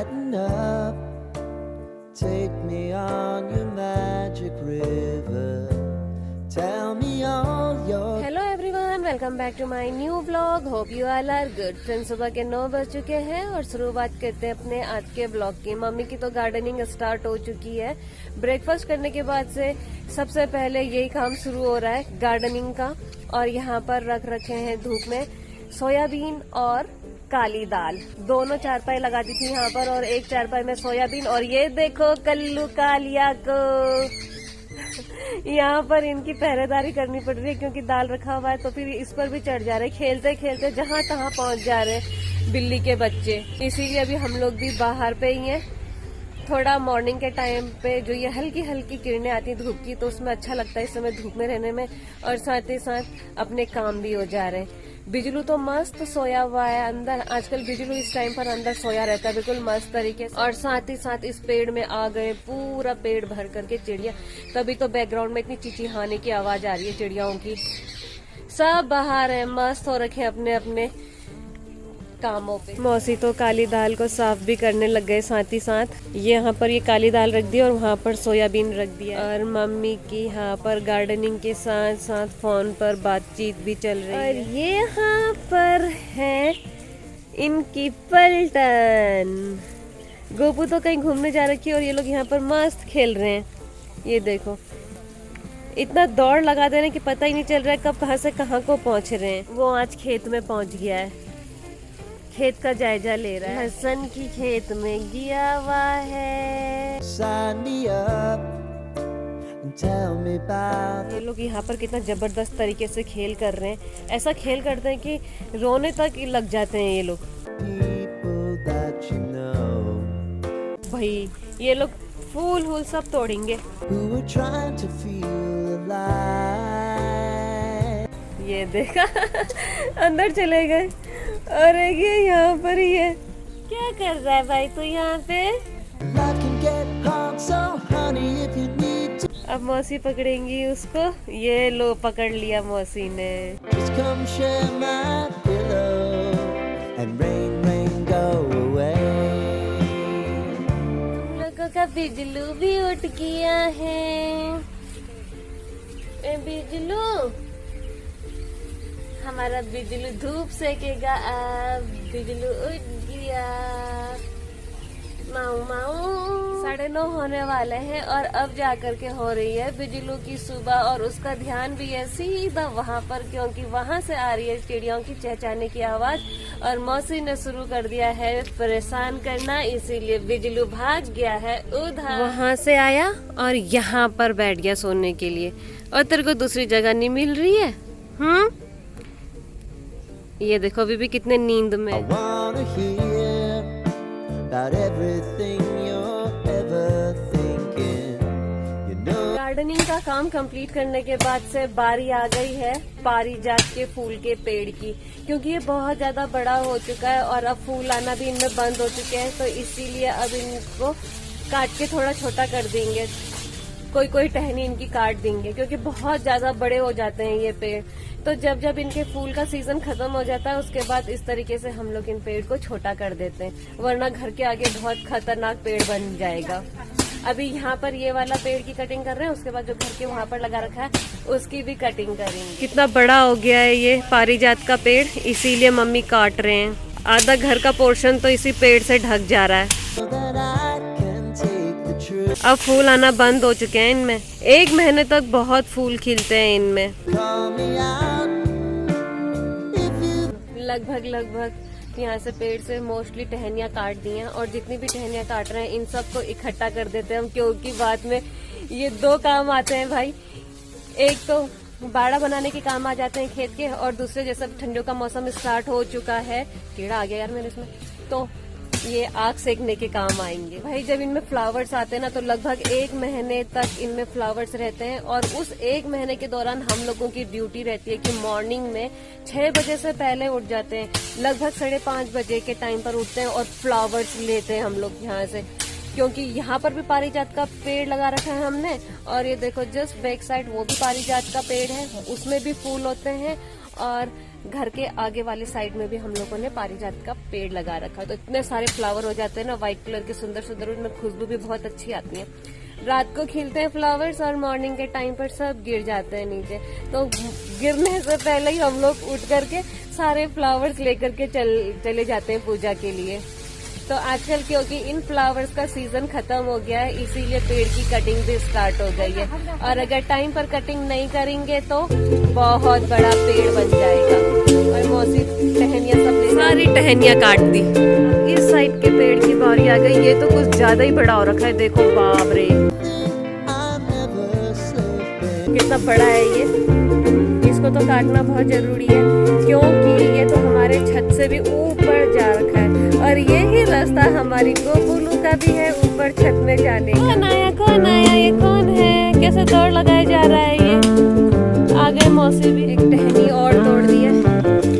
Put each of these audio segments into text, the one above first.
brighten up. Take me on your magic river. Tell me all your. Hello everyone, welcome back to my new vlog. Hope you all are good. Friends, सुबह के 9 बज चुके हैं और शुरुआत करते हैं अपने आज के व्लॉग की। मम्मी की तो गार्डनिंग स्टार्ट हो चुकी है। ब्रेकफास्ट करने के बाद से सबसे पहले यही काम शुरू हो रहा है गार्डनिंग का। और यहाँ पर रख रखे हैं धूप में सोयाबीन और काली दाल। दोनों चारपाई लगा दी थी यहाँ पर और एक चारपाई में सोयाबीन। और ये देखो कल्लू कालिया को यहाँ पर इनकी पहरेदारी करनी पड़ रही है क्योंकि दाल रखा हुआ है तो फिर इस पर भी चढ़ जा रहे, खेलते खेलते जहाँ तहाँ पहुँच जा रहे बिल्ली के बच्चे। इसीलिए अभी हम लोग भी बाहर पे ही हैं। थोड़ा मॉर्निंग के टाइम पे जो ये हल्की हल्की किरणें आती धूप की तो उसमें अच्छा लगता है इस समय धूप में रहने में। और साथ ही साथ अपने काम भी हो जा रहे हैं। बिजलू तो मस्त सोया हुआ है अंदर। आजकल बिजलू इस टाइम पर अंदर सोया रहता है बिल्कुल मस्त तरीके से। और साथ ही साथ इस पेड़ में आ गए पूरा पेड़ भर करके चिड़िया। तभी तो बैकग्राउंड में इतनी चिचिहाने की आवाज आ रही है चिड़ियाओं की। सब बाहर है, मस्त हो रखे अपने अपने कामों पे। मौसी तो काली दाल को साफ भी करने लग गए। साथ ही साथ यहाँ पर ये काली दाल रख दी और वहाँ पर सोयाबीन रख दिया। और मम्मी की यहाँ पर गार्डनिंग के साथ साथ फोन पर बातचीत भी चल रही है। और ये यहाँ पर है इनकी पलटन। गोपू तो कहीं घूमने जा रखी है और ये लोग यहाँ पर मस्त खेल रहे हैं। ये देखो इतना दौड़ लगा दे रहे कि पता ही नहीं चल रहा है कब कहाँ से कहाँ को पहुँच रहे हैं। वो आज खेत में पहुँच गया है, खेत का जायजा ले रहा है। हसन की खेत में गया हुआ है। Sign me up and tell me about. ये लोग यहाँ पर कितना जबरदस्त तरीके से खेल कर रहे हैं। ऐसा खेल करते हैं कि रोने तक लग जाते हैं ये लोग। People that you know भाई ये लोग फूल वूल सब तोड़ेंगे। who were trying to feel alive. ये देखा अंदर चले गए। अरे ये यहाँ पर ही है। क्या कर रहा है भाई तू यहाँ पे? Life can get hard, so honey, if you need to, अब मौसी पकड़ेंगी उसको। ये लो पकड़ लिया मौसी ने। just come share my pillow and rain, rain, go away. लोगों का बिजलू भी उठ गया है। ए बिजलू, हमारा बिजलू धूप सेकेगा। अब बिजलू उठ गया। माऊ माऊ। 9:30 होने वाले हैं और अब जाकर के हो रही है बिजलू की सुबह। और उसका ध्यान भी है सीधा वहाँ पर क्योंकि वहाँ से आ रही है चिड़ियों की चहचहाने की आवाज। और मौसी ने शुरू कर दिया है परेशान करना, इसीलिए बिजलू भाग गया है उधर। वहाँ से आया और यहाँ पर बैठ गया सोने के लिए। और तेरे को दूसरी जगह नहीं मिल रही है? ये देखो अभी भी कितने नींद में। I wanna hear about everything you're ever thinking. You know. Gardening का काम कंप्लीट करने के बाद से बारी आ गई है पारिजात के फूल के पेड़ की। क्योंकि ये बहुत ज्यादा बड़ा हो चुका है और अब फूल आना भी इनमें बंद हो चुके हैं तो इसीलिए अब इनको काट के थोड़ा छोटा कर देंगे। कोई कोई टहनी इनकी काट देंगे क्योंकि बहुत ज्यादा बड़े हो जाते हैं ये पेड़। तो जब जब इनके फूल का सीजन खत्म हो जाता है उसके बाद इस तरीके से हम लोग इन पेड़ को छोटा कर देते हैं, वरना घर के आगे बहुत खतरनाक पेड़ बन जाएगा। अभी यहाँ पर ये वाला पेड़ की कटिंग कर रहे हैं, उसके बाद जो घर के वहाँ पर लगा रखा है उसकी भी कटिंग करेंगे। कितना बड़ा हो गया है ये पारिजात का पेड़, इसीलिए मम्मी काट रहे हैं। आधा घर का पोर्शन तो इसी पेड़ से ढक जा रहा है। So that I can take the truth. अब फूल आना बंद हो चुके हैं इनमें। 1 महीने तक बहुत फूल खिलते हैं इनमें। Call me out if you. लगभग यहाँ से पेड़ से मोस्टली टहनियाँ काट दी हैं और जितनी भी टहनियाँ काट रहे हैं इन सबको इकट्ठा कर देते हैं हम क्योंकि बाद में ये 2 काम आते हैं भाई। एक तो बाड़ा बनाने के काम आ जाते हैं खेत के और दूसरे जैसा ठंडियों का मौसम स्टार्ट हो चुका है, कीड़ा आ गया यार मेरे इसमें, तो ये आग सेकने के काम आएंगे भाई। जब इनमें फ्लावर्स आते हैं ना तो लगभग 1 महीने तक इनमें फ्लावर्स रहते हैं और उस 1 महीने के दौरान हम लोगों की ड्यूटी रहती है कि मॉर्निंग में 6 बजे से पहले उठ जाते हैं, लगभग 5:30 बजे के टाइम पर उठते हैं और फ्लावर्स लेते हैं हम लोग यहाँ से। क्योंकि यहाँ पर भी पारिजात का पेड़ लगा रखा है हमने और ये देखो जस्ट बैक साइड वो भी पारिजात का पेड़ है, उसमें भी फूल होते हैं और घर के आगे वाले साइड में भी हम लोगों ने पारिजात का पेड़ लगा रखा है। तो इतने सारे फ्लावर हो जाते हैं ना, व्हाइट कलर के सुंदर सुंदर, उनमें खुशबू भी बहुत अच्छी आती है। रात को खिलते हैं फ्लावर्स और मॉर्निंग के टाइम पर सब गिर जाते हैं नीचे। तो गिरने से पहले ही हम लोग उठ करके सारे फ्लावर्स लेकर के चले जाते हैं पूजा के लिए। तो आजकल क्योंकि इन फ्लावर्स का सीजन खत्म हो गया है, इसीलिए पेड़ की कटिंग भी स्टार्ट हो गई है। और अगर टाइम पर कटिंग नहीं करेंगे तो बहुत बड़ा पेड़ बन जाएगा। और मौसी टहनियाँ सब सारी टहनियाँ काट दी। इस साइड के पेड़ की बारी आ गई। ये तो कुछ ज्यादा ही बड़ा हो रखा है, देखो बाप रे कितना बड़ा है ये। इसको तो काटना बहुत जरूरी है क्योंकि ये तो हमारे छत से भी ऊपर जा रखा है। और यही रास्ता हमारी गोपुलू का भी है ऊपर छत में जाने का। कौन आया ये कौन है? कैसे दौड़ लगाया जा रहा है ये। आगे मौसी भी एक टहनी और तोड़ दी है,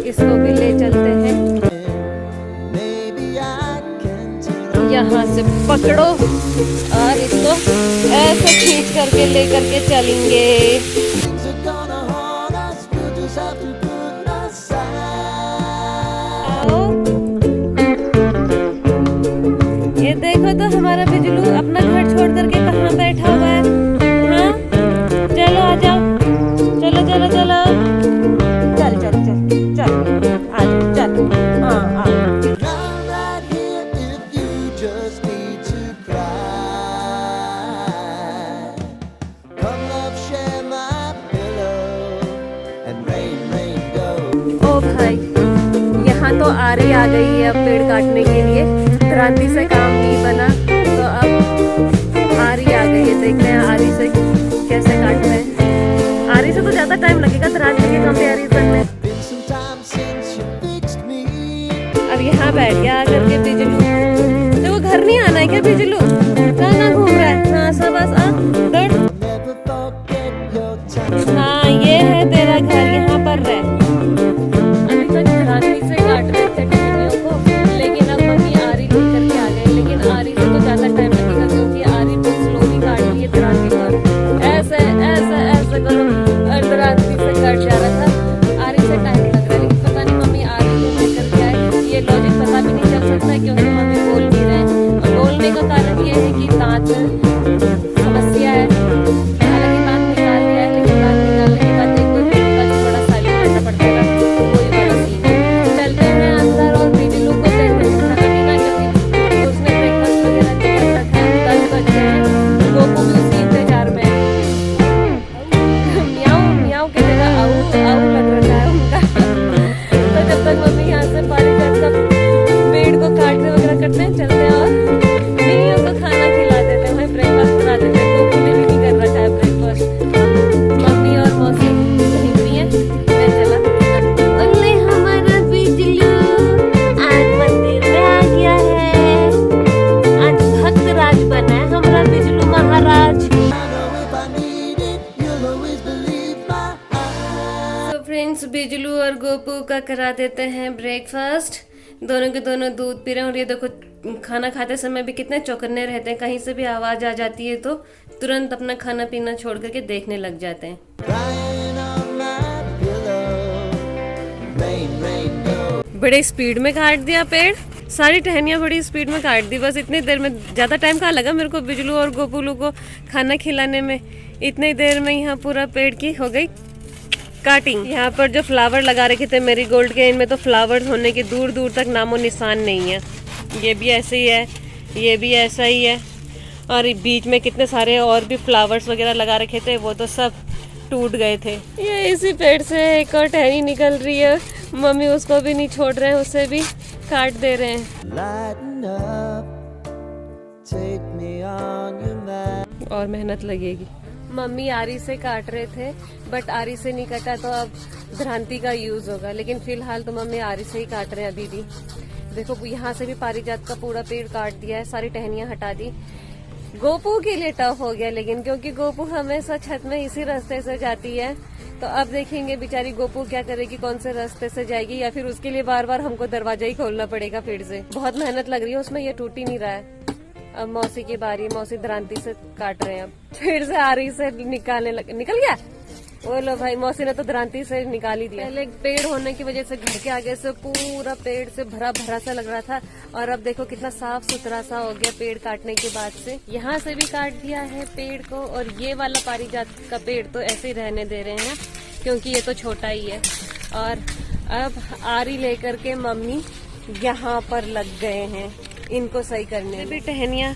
इसको भी ले चलते हैं। यहाँ से पकड़ो और इसको ऐसे खींच करके ले करके चलेंगे। ये देखो तो हमारा बिजलू अपना घर छोड़ करके कहाँ बैठा हुआ है। हाँ चलो आ जाओ, चलो चलो चलो, चल चल चल चल आ जाओ, चल हाँ आ। ओ भाई यहाँ तो आरी आ गई है अब पेड़ काटने के लिए। क्रांति से काम नहीं बना तो अब आरी आ गई है। देखते हैं आरी से कैसे काटते हैं। आरी से तो ज्यादा टाइम लगेगा क्रांति के कंपैरिजन में। अब यहाँ बैठ गया आकर के बिजलू। तो वो घर नहीं आना है क्या बिजलू? कहाँ घूम रहा है? हाँ सब बस आ दौड़। हाँ ये है तेरा घर, यहाँ पर रह। अभी तक क्रांति से काट रहे थे टहनियों को, लेकिन अब मम्मी आरी लेकर के आ गए। लेकिन आरी से तो ज्यादा टाइम लगेगा क्योंकि आरी बहुत स्लोली काट रही है क्रांति पर। ऐसे ऐसे ऐसे करो और क्रांति से कट जा रहा था। आरी से टाइम लग रहा है, लेकिन पता नहीं मम्मी आरी लेकर के आए। ये लॉजिक पता भी नहीं चल सकता क्योंकि मम्मी बोल भी रहे हैं। और बोलने का कारण ये है कि दांत समस्या है। हालांकि दांत निकाल लिया है, लेकिन दांत निकालने के बाद एक दो दिन का थोड़ा साइलेंट रहना पड़ता है। वही वाला सीन है। चलते हैं अंदर और बिजलू को देते हैं खाना पीना क्योंकि उसने ब्रेकफास्ट वगैरह नहीं कर रखा है। 10 बज गए हैं। गोपू भी उसी इंतजार में है। म्याऊं म्याऊं की जगह आऊ आऊ लग रहा है उनका। तो जब तक मम्मी यहाँ से पारिजात का पेड़ को काटने वगैरह करते हैं, चलते हैं और बिल्लियों को खाना खिला देते हैं। वहीं ब्रेकफास्ट करा देते हैं। गोपू ने भी नहीं कर रखा है ब्रेकफास्ट। मम्मी और मौसी कहीं भी है, मैं चला। अरे हमारा बिजलू आज मंदिर में आ गया है। आज भक्त राज बना है हमारा बिजलू महाराज। तो फ्रेंड्स बिजलू और गोपू का करा देते हैं ब्रेकफास्ट। दोनों के दोनों दूध पी रहे हैं। और ये देखो खाना खाते समय भी कितने चौकन्ने रहते हैं। कहीं से भी आवाज आ जाती है तो तुरंत अपना खाना पीना छोड़ करके देखने लग जाते हैं। बड़े स्पीड में काट दिया पेड़, सारी टहनियाँ बड़ी स्पीड में काट दी। बस इतनी देर में, ज्यादा टाइम कहाँ लगा मेरे को बिजलू और गोपुलू को खाना खिलाने में। इतनी देर में यहाँ पूरा पेड़ की हो गई काटिंग। यहाँ पर जो फ्लावर लगा रखे थे मैरीगोल्ड के, इनमें तो फ्लावर्स होने के दूर दूर तक नामो निशान नहीं है। ये भी ऐसे ही है, ये भी ऐसा ही है। और बीच में कितने सारे और भी फ्लावर्स वगैरह लगा रखे थे, वो तो सब टूट गए थे। ये इसी पेड़ से एक और टहनी निकल रही है। मम्मी उसको भी नहीं छोड़ रहे हैं, उसे भी काट दे रहे हैं। और मेहनत लगेगी। मम्मी आरी से काट रहे थे बट आरी से नहीं कटा तो अब भ्रांति का यूज होगा। लेकिन फिलहाल तो मम्मी आरी से ही काट रहे हैं अभी भी। देखो यहाँ से भी पारिजात का पूरा पेड़ काट दिया है, सारी टहनियाँ हटा दी। गोपू के लिए टफ हो गया लेकिन, क्योंकि गोपू हमेशा छत में इसी रास्ते से जाती है। तो अब देखेंगे बेचारी गोपू क्या करेगी, कौन से रास्ते से जाएगी, या फिर उसके लिए बार बार हमको दरवाजा ही खोलना पड़ेगा फिर से। बहुत मेहनत लग रही है उसमें, ये टूट ही नहीं रहा है। अब मौसी की बारी, मौसी द्रांति से काट रहे हैं। अब फिर से आरी से निकालने लगे। निकल गया वो लो भाई, मौसी ने तो द्रांति से निकाल ही दिया। पहले पेड़ होने की वजह से घर के आगे से पूरा पेड़ से भरा भरा सा लग रहा था, और अब देखो कितना साफ सुथरा सा हो गया पेड़ काटने के बाद से। यहाँ से भी काट दिया है पेड़ को, और ये वाला पारिजात का पेड़ तो ऐसे ही रहने दे रहे हैं क्योंकि ये तो छोटा ही है। और अब आरी लेकर के मम्मी यहाँ पर लग गए हैं इनको सही करने। भी टहनियाँ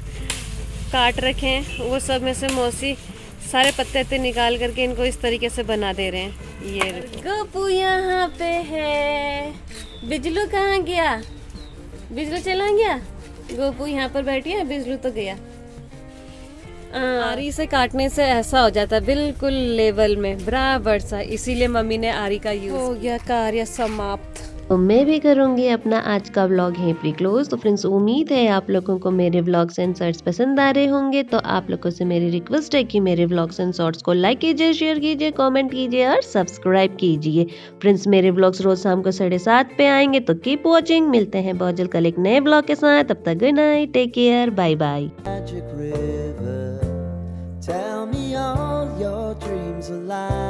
काट रखे हैं, वो सब में से मौसी सारे पत्ते निकाल करके इनको इस तरीके से बना दे रहे हैं। ये गोपू यहाँ पे है। बिजलू कहाँ गया? बिजलू चला गया? गोपू यहाँ पर बैठी है, बिजलू तो गया। आरी से काटने से ऐसा हो जाता है बिल्कुल लेवल में बराबर सा, इसीलिए मम्मी ने आरी का यूज हो गया। कार्य समाप्त। तो मैं भी करूंगी अपना आज का व्लॉग यहीं पे क्लोज। तो फ्रेंड्स, उम्मीद है आप लोगों को मेरे व्लॉग्स एंड शॉर्ट्स पसंद आ रहे होंगे। तो आप लोगों से मेरी रिक्वेस्ट है कि मेरे व्लॉग्स एंड शॉर्ट्स को लाइक कीजिए, शेयर कीजिए, कमेंट कीजिए और सब्सक्राइब कीजिए। फ्रेंड्स, मेरे व्लॉग्स रोज शाम को 7:30 पे आएंगे, तो कीप वॉचिंग। मिलते हैं बहुत जल्द कल एक नए व्लॉग के साथ। तब तक good night, take care, bye bye. Magic river, tell me all your dreams are lies.